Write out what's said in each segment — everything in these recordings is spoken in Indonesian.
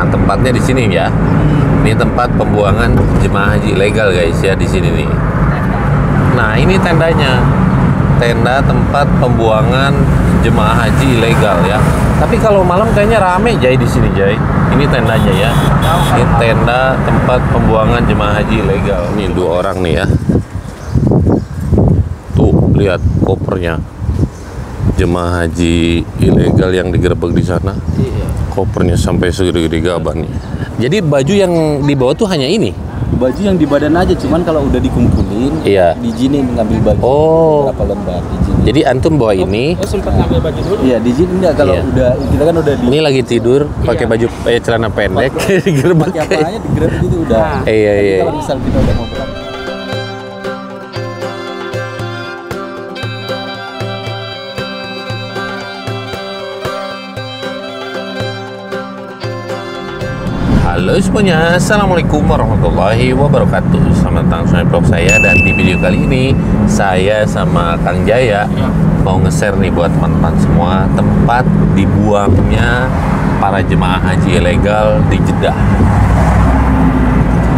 Nah, tempatnya di sini ya. Ini tempat pembuangan jemaah haji ilegal guys ya, di sini nih. Nah, ini tendanya. Tenda tempat pembuangan jemaah haji ilegal ya. Tapi kalau malam kayaknya rame Jai di sini Jai. Ini tendanya ya. Ini tenda tempat pembuangan jemaah haji ilegal. Ini 2 orang nih ya. Tuh, lihat kopernya. Jemaah haji ilegal yang digerebek di sana. Iya. Kopernya sampai segede-gede gaban nih. Jadi baju yang dibawa tuh hanya ini. Baju yang di badan aja, cuman kalau udah dikumpulin, Iya. diizinin ngambil baju. Oh. Berapa lembar diizinin. Jadi antum bawa ini. Oh, sempat ngambil baju dulu? Iya, diizinin enggak kalau Iya. udah kita kan udah di Ini lagi tidur pakai baju celana pendek digerebek. pakai apa aja digerebek itu udah. Iya, Tapi iya. kalau misal kita udah mau berangkat. Halo semuanya, Assalamualaikum warahmatullahi wabarakatuh. Selamat datang di vlog saya. Dan di video kali ini saya sama Kang Jaya mau nge-share nih buat teman-teman semua tempat dibuangnya para jemaah haji ilegal di Jeddah.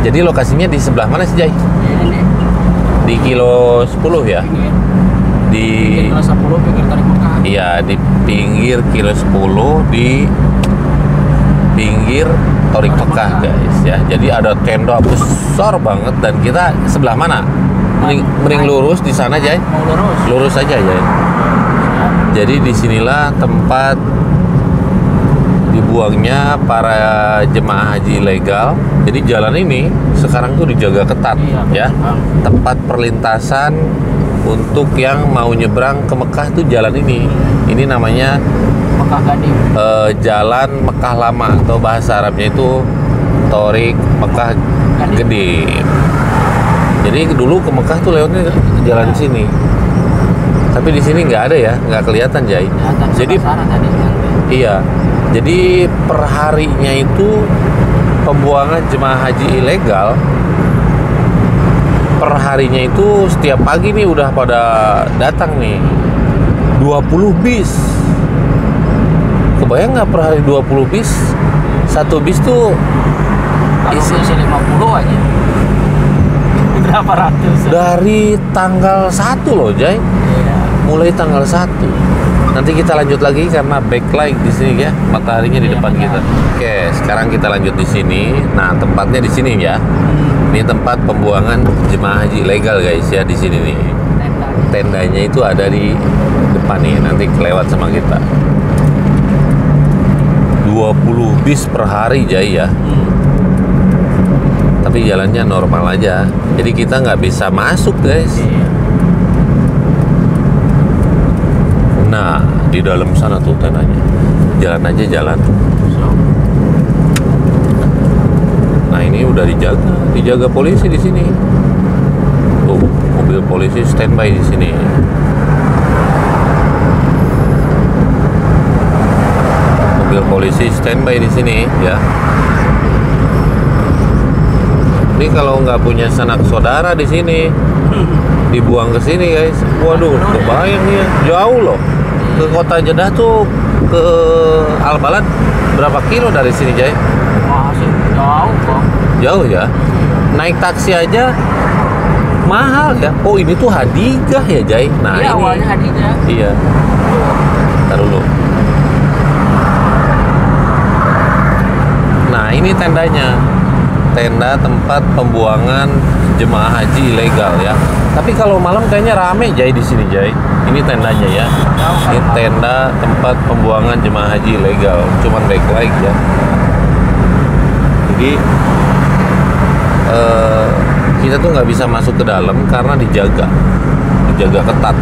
Jadi lokasinya di sebelah mana sih Jay? Di kilo 10 ya? Di Kelas 10 pinggir tarik Mekah. Iya, di pinggir kilo 10 di pinggir Torik Mekah guys ya. Jadi ada tenda besar banget dan kita sebelah mana? Mending lurus di sana Jay. Mau lurus? Lurus aja Jay. Jadi disinilah tempat dibuangnya para jemaah haji ilegal. Jadi jalan ini sekarang tuh dijaga ketat ya. Tempat perlintasan untuk yang mau nyebrang ke Mekah tuh jalan ini. Ini namanya Mekah Gadim. Jalan Mekah Lama atau bahasa Arabnya itu Torik Mekah Gede. Jadi dulu ke Mekah tuh lewatnya jalan sini. Tapi di sini nggak ada ya, nggak kelihatan Jai. Jadi tadi. iya. Jadi perharinya itu pembuangan jemaah haji ilegal. Perharinya itu setiap pagi nih udah pada datang nih 20 bis. Kebayang nggak per hari 20 bis? Satu bis tuh Isi 50 aja. Berapa ratus? dari tanggal 1 loh Jay. Iya. Mulai tanggal 1. Nanti kita lanjut lagi karena backlight di sini ya, mataharinya di depan kita. Oke, sekarang kita lanjut di sini. Nah, tempatnya di sini ya. Ini tempat pembuangan jemaah haji ilegal guys ya, di sini nih. Tendanya itu ada di depan nih, nanti kelewat sama kita. 20 bis per hari Jai ya. Tapi jalannya normal aja. Jadi kita nggak bisa masuk guys. Nah, di dalam sana tuh tendanya. Jalan aja jalan. Nah, ini udah dijaga polisi di sini. Tuh, mobil polisi standby di sini. Mobil polisi standby di sini ya. Ini kalau nggak punya sanak saudara di sini, dibuang ke sini guys. Waduh, kebayang ya, jauh loh. Ke kota Jeddah tuh ke Al Balad berapa kilo dari sini Jay? Masih jauh kok. Jauh ya. Naik taksi aja mahal ya. Oh, ini tuh Hadijah ya Jay. Nah, Iya, ini awalnya Hadijah. iya. Ntar dulu. Nah, ini tendanya. Tenda tempat pembuangan jemaah haji ilegal ya. Tapi kalau malam kayaknya rame Jay di sini Jay. Ini tendanya ya. Ini tenda tempat pembuangan jemaah haji ilegal. Cuman backlight ya. Jadi kita tuh nggak bisa masuk ke dalam karena dijaga ketat.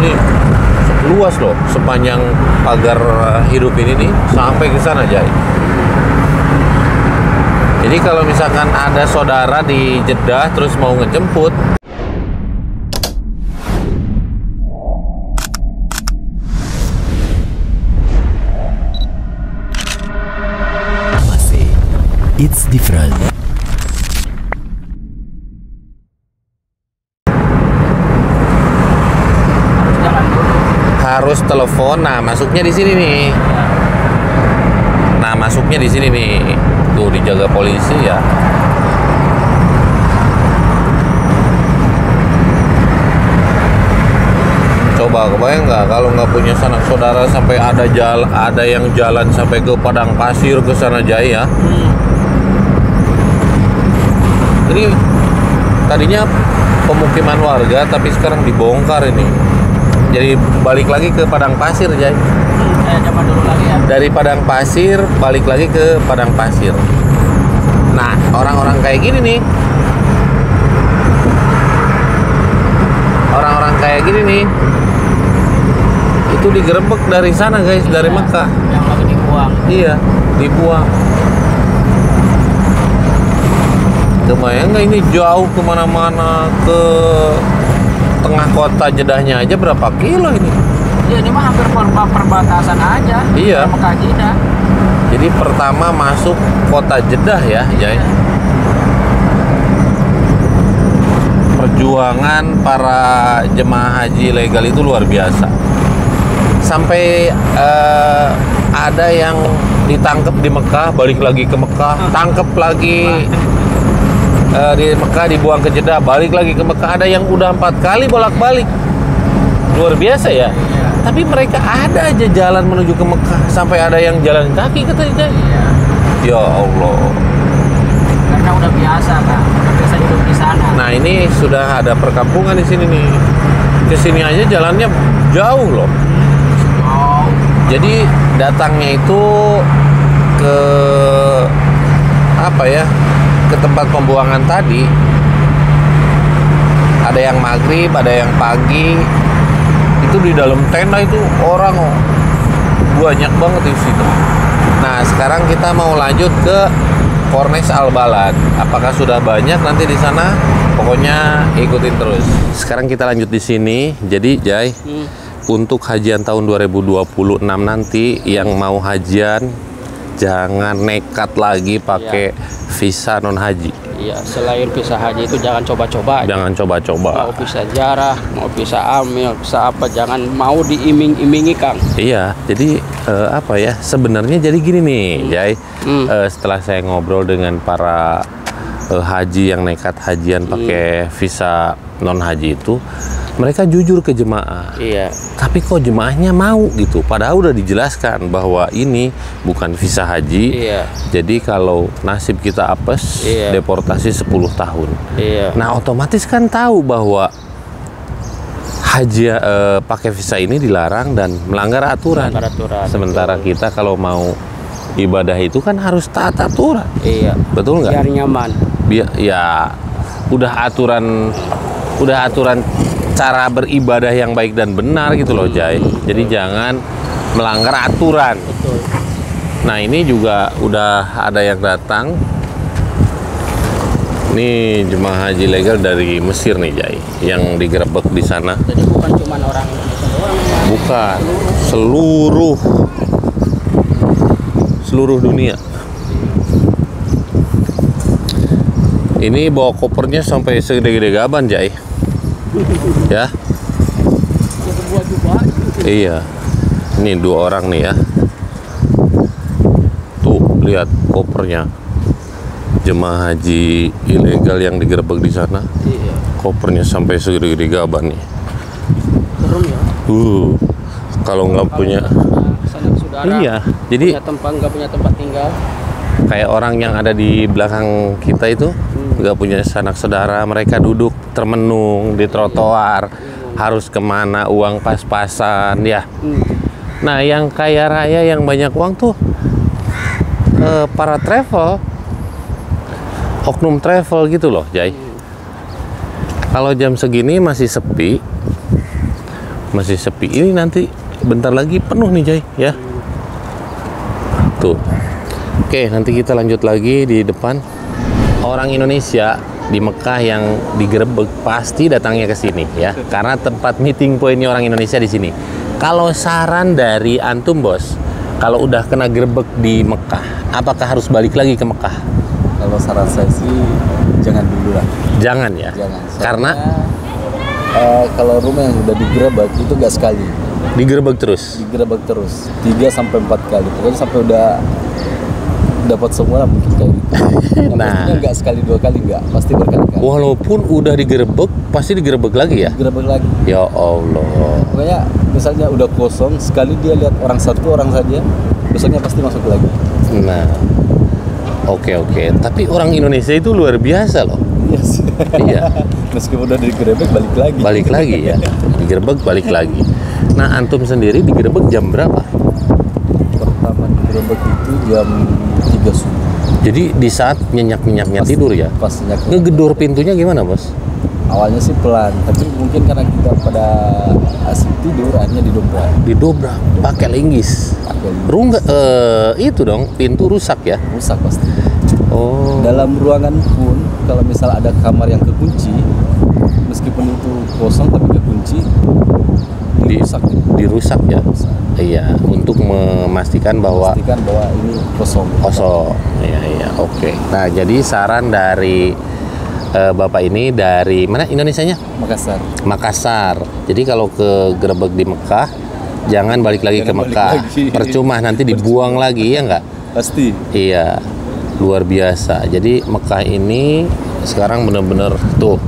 Ini luas loh, sepanjang pagar hidup ini nih sampai ke sana Jai. Jadi kalau misalkan ada saudara di Jeddah terus mau ngejemput, it's different. harus telepon. Nah, masuknya di sini nih. Nah, masuknya di sini nih. Tuh dijaga polisi ya. Coba kebayang nggak kalau nggak punya sanak saudara sampai ada yang jalan sampai ke Padang Pasir ke sana Jaya. Ini tadinya pemukiman warga tapi sekarang dibongkar ini. Jadi balik lagi ke Padang Pasir, Jay. Kayak zaman dulu lagi ya. Dari Padang Pasir balik lagi ke Padang Pasir. Nah, orang-orang kayak gini nih. Orang-orang kayak gini nih. Itu digerebek dari sana, guys, dari Mekah. Yang lagi dibuang. Iya, dibuang. Kebayang nggak ini jauh kemana-mana, ke tengah kota Jedahnya aja berapa kilo ini? Ya ini mah hampir perbatasan aja. Iya. Mekah Jeddah. Jadi pertama masuk kota Jeddah ya, Jay. Perjuangan para jemaah haji legal itu luar biasa. Sampai ada yang ditangkap di Mekah, balik lagi ke Mekah, tangkap lagi di Mekah, dibuang ke Jeddah, balik lagi ke Mekah. Ada yang udah 4 kali bolak-balik. Luar biasa ya. Tapi mereka ada aja jalan menuju ke Mekah, sampai ada yang jalan kaki katanya. Ya Allah. Karena udah biasa kan, udah biasa hidup di sana. Nah, ini sudah ada perkampungan di sini nih. Ke sini aja jalannya jauh loh. Oh, Jadi datangnya itu ke apa ya? Ke tempat pembuangan tadi. Ada yang maghrib, ada yang pagi. Itu di dalam tenda itu orang banyak banget di situ. Nah, sekarang kita mau lanjut ke Corniche Al Balad. Apakah sudah banyak nanti di sana? Pokoknya ikutin terus. Sekarang kita lanjut di sini. Jadi, Jay, untuk hajian tahun 2026 nanti yang mau hajian jangan nekat lagi pakai visa non haji. iya. Selain visa haji itu jangan coba-coba. Jangan coba-coba. Mau visa ziarah, mau visa amil, visa apa, jangan mau diiming-imingi, Kang. Iya, jadi apa ya? Sebenarnya jadi gini nih, Jay. Setelah saya ngobrol dengan para haji yang nekat hajian pakai visa non haji itu, mereka jujur ke jemaah. Iya. Tapi kok jemaahnya mau gitu? Padahal udah dijelaskan bahwa ini bukan visa haji. Iya. Jadi kalau nasib kita apes, Iya. deportasi 10 tahun. Iya. Nah, otomatis kan tahu bahwa haji pakai visa ini dilarang dan melanggar aturan. Melanggar aturan, Sementara kita kalau mau ibadah itu kan harus taat aturan. Iya. Betul nggak? Biar nyaman. Ya, udah aturan cara beribadah yang baik dan benar gitu loh, Jay. Jadi jangan melanggar aturan. Betul. Nah, ini juga udah ada yang datang. Ini jemaah haji legal dari Mesir nih, Jay, yang digerebek di sana. Jadi bukan cuma orang Indonesia doang. Bukan, seluruh dunia. Ini bawa kopernya sampai segede-gede gaban, Jay. Ya. Iya. Ini 2 orang nih ya. Tuh, lihat kopernya. Jemaah haji ilegal yang digerebek di sana. Iya. Kopernya sampai segede-gede gaban nih. Serem ya. Kalau nggak punya, Sanak saudara. iya. Jadi Nggak punya tempat tinggal. kayak orang yang ada di belakang kita itu nggak punya sanak saudara, mereka duduk termenung di trotoar, harus kemana, uang pas-pasan ya. Nah, yang kaya raya yang banyak uang tuh para travel, oknum travel gitu loh, Jay. Kalau jam segini masih sepi, ini nanti bentar lagi penuh nih, Jay, ya. Tuh. Oke, nanti kita lanjut lagi di depan. Orang Indonesia di Mekah yang digerebek pasti datangnya ke sini ya, karena tempat meeting pointnya orang Indonesia di sini. Kalau saran dari antum, Bos, kalau udah kena gerebek di Mekah, apakah harus balik lagi ke Mekah? Kalau saran saya sih jangan dulu lah. Jangan ya. Jangan. Karena Kalau rumah yang udah digerebek itu nggak sekali. Digerebek terus. digerebek terus 3 sampai 4 kali. Pokoknya sampai udah dapat semua lah mungkin kayak gitu. Nah. Pastinya nggak sekali 2 kali, nggak, pasti berkali-kali. Walaupun udah digerebek, pasti digerebek lagi ya? Digerebek lagi. Ya Allah. Pokoknya misalnya udah kosong, sekali dia lihat orang satu orang saja, besoknya pasti masuk lagi. Nah, oke. Tapi orang Indonesia itu luar biasa loh. Yes. Iya. Meskipun udah digerebek balik lagi. Balik lagi ya. Digerebek balik lagi. Nah, antum sendiri digerebek jam berapa? Pertama digerebek itu jam 3 subuh. Jadi di saat nyenyak-nyenyaknya tidur ya? Pas nyenyak. Ngegedor pintunya gimana, Bos? Awalnya sih pelan, tapi mungkin karena kita pada asik tidur, akhirnya didobrak. Didobrak pakai linggis. Pakai Rungga itu dong, pintu rusak ya? rusak pasti. Oh. Dalam ruangan pun, kalau misal ada kamar yang kekunci, meskipun itu kosong tapi kekunci, dirusak. Dirusak ya? Iya, untuk memastikan bahwa Pastikan bahwa ini kosong. kosong. Iya, oke. Nah, jadi saran dari Bapak ini dari mana Indonesianya? Makassar. Makassar. Jadi kalau ke gerebek di Mekah, jangan balik lagi ke Jangan balik Mekah. lagi. Percuma nanti dibuang lagi ya nggak? Pasti. Iya, luar biasa. Jadi Mekah ini sekarang bener-bener tuh,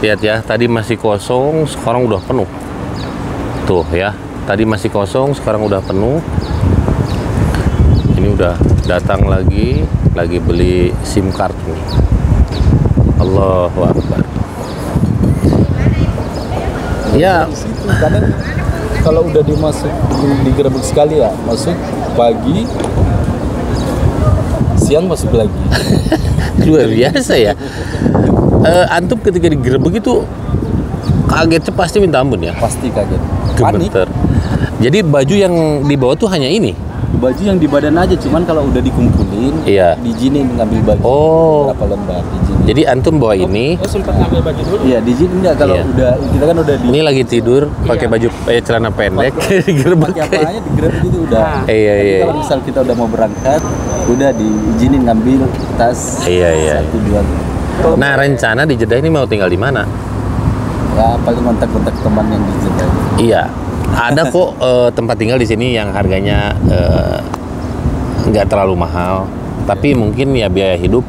lihat ya, tadi masih kosong, sekarang udah penuh. Tuh ya, tadi masih kosong, sekarang udah penuh. Ini udah datang lagi beli SIM card nih. Allahu Akbar. Ya, Di situ kadang kalau udah digerebek sekali ya, masuk pagi, siang masuk lagi. luar biasa ya. Antum ketika digerebek itu kagetnya pasti minta ampun ya. Pasti kaget. Panik. Gemeter. Jadi baju yang dibawa tuh hanya ini. Baju yang di badan aja, cuman kalau udah dikumpulin, Iya. diizinin ngambil baju. Oh. Berapa lembar diizinin. Jadi antum bawa ini. Oh, sempat ngambil baju dulu. Iya, diizinin nggak kalau Iya. udah kita kan udah di Ini lagi tidur pakai baju celana pendek digerebek. pakai apanya digerebek itu udah. Iya, Tapi iya. kalau misal kita udah mau berangkat, udah diizinin ngambil tas. Iya. 1, 2. Nah, rencana di Jeddah ini mau tinggal di mana? Ya paling kontak-kontak teman yang di Jeddah. Iya. Ada kok tempat tinggal di sini yang harganya nggak terlalu mahal, tapi mungkin ya biaya hidup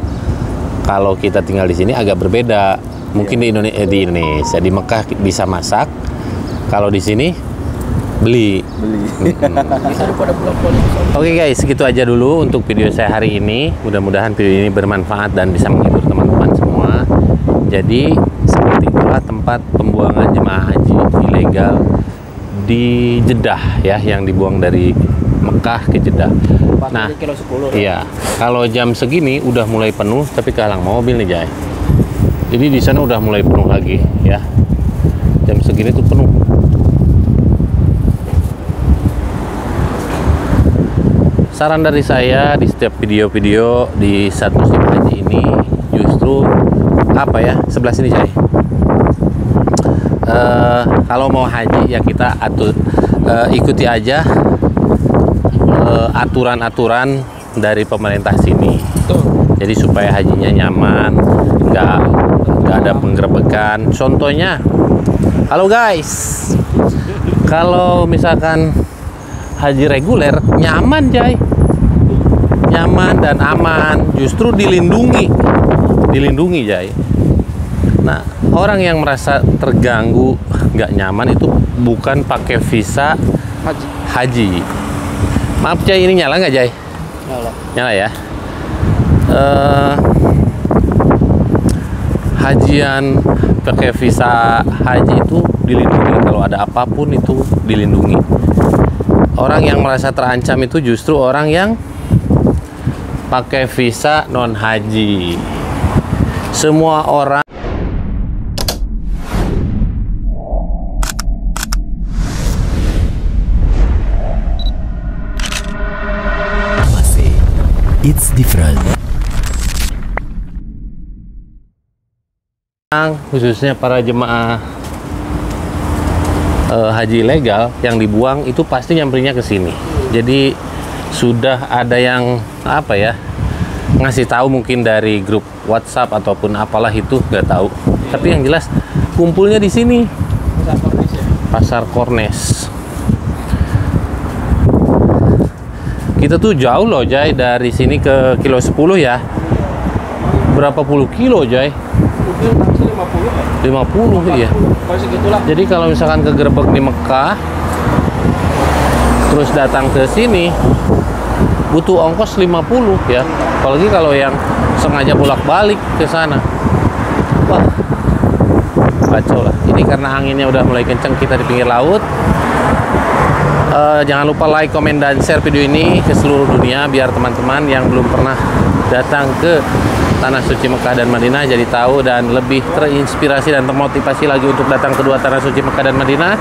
kalau kita tinggal di sini agak berbeda. Mungkin di Indonesia di Mekah bisa masak, kalau di sini beli. Oke guys, segitu aja dulu untuk video saya hari ini. Mudah-mudahan video ini bermanfaat dan bisa menghibur teman-teman semua. Jadi seperti itulah tempat pembuangan jemaah haji ilegal di Jeddah ya, yang dibuang dari Mekah ke Jeddah. Nah, kilo 10. iya, kalau jam segini udah mulai penuh, tapi kehalang mobil nih Jay. Jadi di sana udah mulai penuh lagi ya. Jam segini tuh penuh. Saran dari saya di setiap video-video di saat musim haji ini justru apa ya, sebelah sini Jay. Kalau mau haji ya kita ikuti aja aturan-aturan dari pemerintah sini. Jadi supaya hajinya nyaman, nggak ada penggerebekan. Contohnya, halo guys, kalau misalkan haji reguler nyaman Jay, nyaman dan aman, justru dilindungi Jay. Nah, orang yang merasa terganggu, nggak nyaman itu bukan pakai visa haji. Maaf Jay, ini nyala nggak Jay? Nyala ya. Hajian pakai visa haji itu dilindungi, kalau ada apapun itu dilindungi. Orang yang merasa terancam itu justru orang yang pakai visa non haji. Semua orang It's different. khususnya para jemaah haji ilegal yang dibuang itu pasti nyampernya ke sini. Jadi sudah ada yang apa ya, ngasih tahu mungkin dari grup WhatsApp ataupun apalah itu, nggak tahu. Tapi yang jelas kumpulnya di sini, Pasar Kornes. Kita tuh jauh loh Jay, dari sini ke kilo 10 ya. Berapa puluh kilo Jay? Mungkin taksi 50 ya? 50 iya. Masih gitulah. Jadi kalau misalkan ke gerbek di Mekah, terus datang ke sini, butuh ongkos 50 ya. Apalagi kalau yang sengaja bolak-balik ke sana. Wah, kacau lah. Ini karena anginnya udah mulai kenceng, kita di pinggir laut. Jangan lupa like, komen, dan share video ini ke seluruh dunia biar teman-teman yang belum pernah datang ke Tanah Suci Mekah dan Madinah jadi tahu dan lebih terinspirasi dan termotivasi lagi untuk datang ke dua Tanah Suci Mekah dan Madinah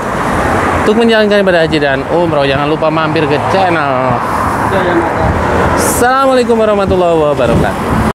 untuk menjalankan ibadah haji dan umroh. Jangan lupa mampir ke channel. Assalamualaikum warahmatullahi wabarakatuh.